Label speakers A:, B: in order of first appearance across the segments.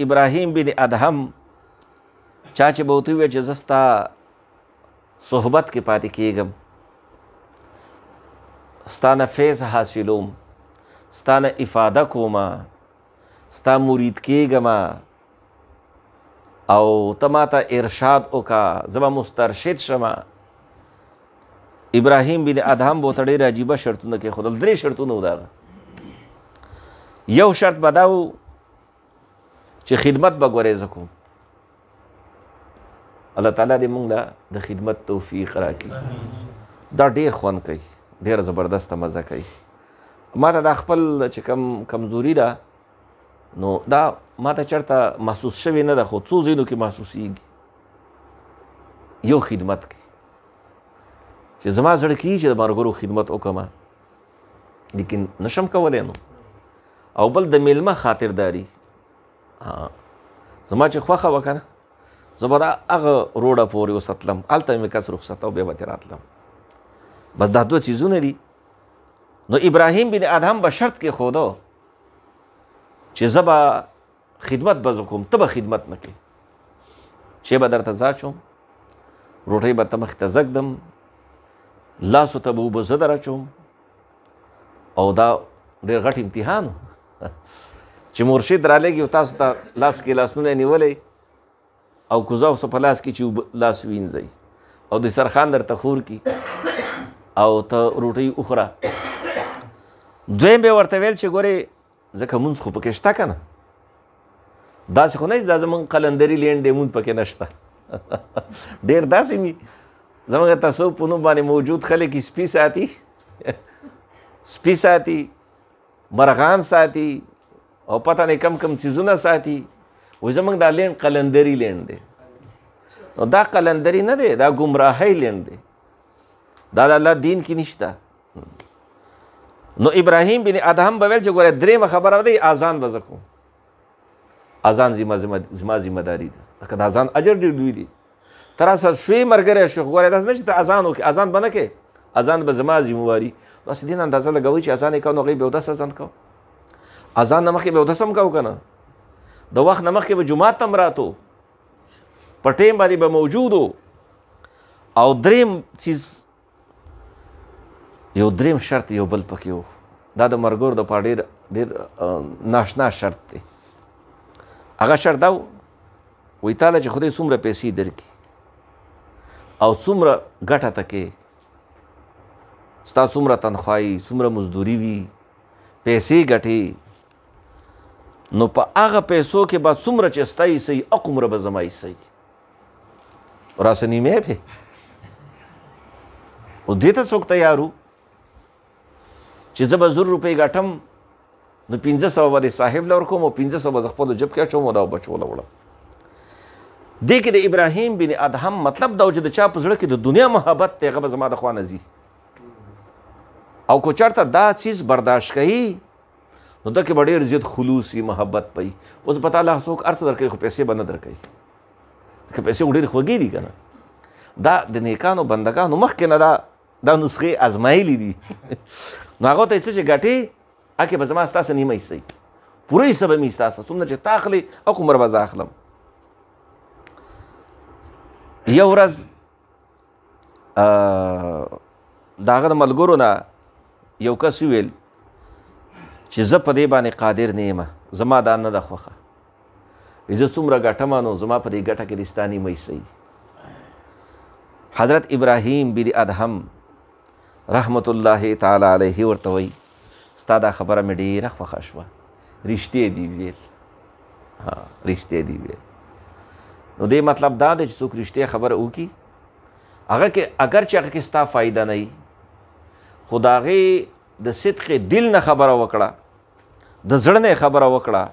A: ابراهیم بن ادهم چا چې به ورته وویل چې زه ستا صحبت کې پاتې کېږم، ستا نه فیض حاصلوم، ستا نه افاده کومه، ستا مرید کېږم او ته ماته ارشاد وکړه، زه به مسترشد شمه. ابراهیم بن ادهم به ورته ډېر عجیبه شرطونه کېښودل. 3 شرطونه و د هغه. یو شرط به دا و چې خدمت به ګورې زه کوم. الله تعالی دې موږ له د خدمت توفیق راکړي. دا ډېر خوند کوي، ډېره زبردسته مزه کوي. ما ته دا خپل چې کمزوري ده نو دا ما ته چېرته محسوس شوې نه ده، خو څو ځایونو کې محسوسېږي. یو خدمت کې چې زما زړه کېږي چې د ملګرو خدمت وکړم، لیکن نشم کولی نو. او بل د میلمه خاطرداري، زما چې خوښه وه که نه، زه به د هغه روډه پورې اوس تلم، هلته مې کس رخصت او بیا به ترې راتلم. بس دا 2 څیزونه دي. نو ابراهیم بن ادهم به شرط کېښوده چې زه به خدمت به زه کوم، ته به خدمت نه کوې. چې به درته ځا چوم، روټۍ به ته مخې ته زږدم، لاسو ته به اوبه زه در اچوم. او دا ډېر غټ امتحان و چې مرشد رالېږي او تاسو ته لاس کې لاسونه نیولی او کوزه اوسه په لاس کې چې لاس وینځئ او دسترخوان درته خور کي او ته روټۍ وخوره. دویم به ورته ویل چې ګورې ځکه مونځ خو پکې شته که نه، داسې خو نه چې دا زمونږ قلندري لینډ دی مونځ پکې نشته. ډېر داسې وي زمونږ تصوف په نوم باندې موجود خلک سپي ساتي، سپي ساتي، مرغان ساتي او پته نه کم څیزونه ساتي. وایي زمونږ دا لینډ قلندري لینډ دی. نو دا قلندري نه دی، دا ګمراهۍ لینډ دی، دا د الله دین کې نشته. نو ابراهیم بن ادهم به ویل چې ګوره 3مه خبره دی، اذان به زه کوم. اذان زما ذمه داري ده، ځکه د اذان اجر ډېر لوی دی. ته راسره شوې ملګری شو، ګوره داسې نه چې ته اذان وکړې، اذان به نه کوې، اذان به زما ذمواري. داسې دین اندازه لګوئ چې اذان یې کوو نو هغوی به اودس اذان کوو. اذان نه مخکې به اودس هم کوو که نه، د وخت نه مخکې به جومات ته هم راتو، په ټیم باندې به موجود و. او 3م څیز، یو 3م شرط یو بل پکې و. دا د ملګرو دپاره ډېر ناشنا شرط دی. هغه شرط دا و، وایي تاله چې خدای څومره پیسې درکړي او څومره ګټه ته کې، ستا څومره تنخواهي، څومره مزدوري وي، پیسې ګټې، نو په هغه پیسو کې به څومره چې ستا ایسئ هغومره به زما ایسئ. راسه نیمې پې او دې ته څوک تیار و چې زه به 100 روپۍ ګټم نو 500 به دې صاحب له ورکوم او 500 به زه خپلو جب کې اچوم او دا بچو له وړم. دې کې د ابراهیم بن ادهم مطلب دا و چې د چا په زړه کې د دنیا محبت دی، هغه به زما د خوا نه ځي. او که چېرته دا څیز برداشت کوي نو ده کې به ډېر زیات خلوص وي، محبت پوي. اوس په تا الله څوک هر څه درکوي خو پیسې به نه درکوي، ځکه پیسې خو ډېرې خوږې دي که نه. دا د نیکانو بندګانو مخکې نه دا نسخې ازمایلي دي. نو هغو ته یې څه چې ګټې هغې به زما ستاسې نیمه حصه پوره حصه به مې ستاسه، څومره چې تا اخلې هغومره به زه اخلم. یو ورځ د هغه د ملګرو نه یو کس وویل چې زه په دې باندې قادر نه یم، زما دا نه ده خوښه، زه څومره ګټمه نو زما په دې ګټه کې د ستا نیمه حصه وي. حضرت ابراهیم بن ادهم رحمت الله تعالی علیه ورته وایي ستا دا خبره مې ډېره خوښه شوه، رښتې دي ویل. رښتې دي ویل. نو دې مطلب دا دی چې څوک رښتیا خبره وکړي هغه کې اگر چې هغه کې ستا فایده نه وي، خو د هغې د صدق دل نه خبره وکړه، د زړه نه خبره وکړه،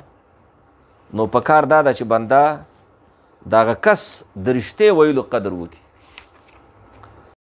A: نو په کار دا ده چې بنده د هغه کس د رښتې ویلو قدر وکړي.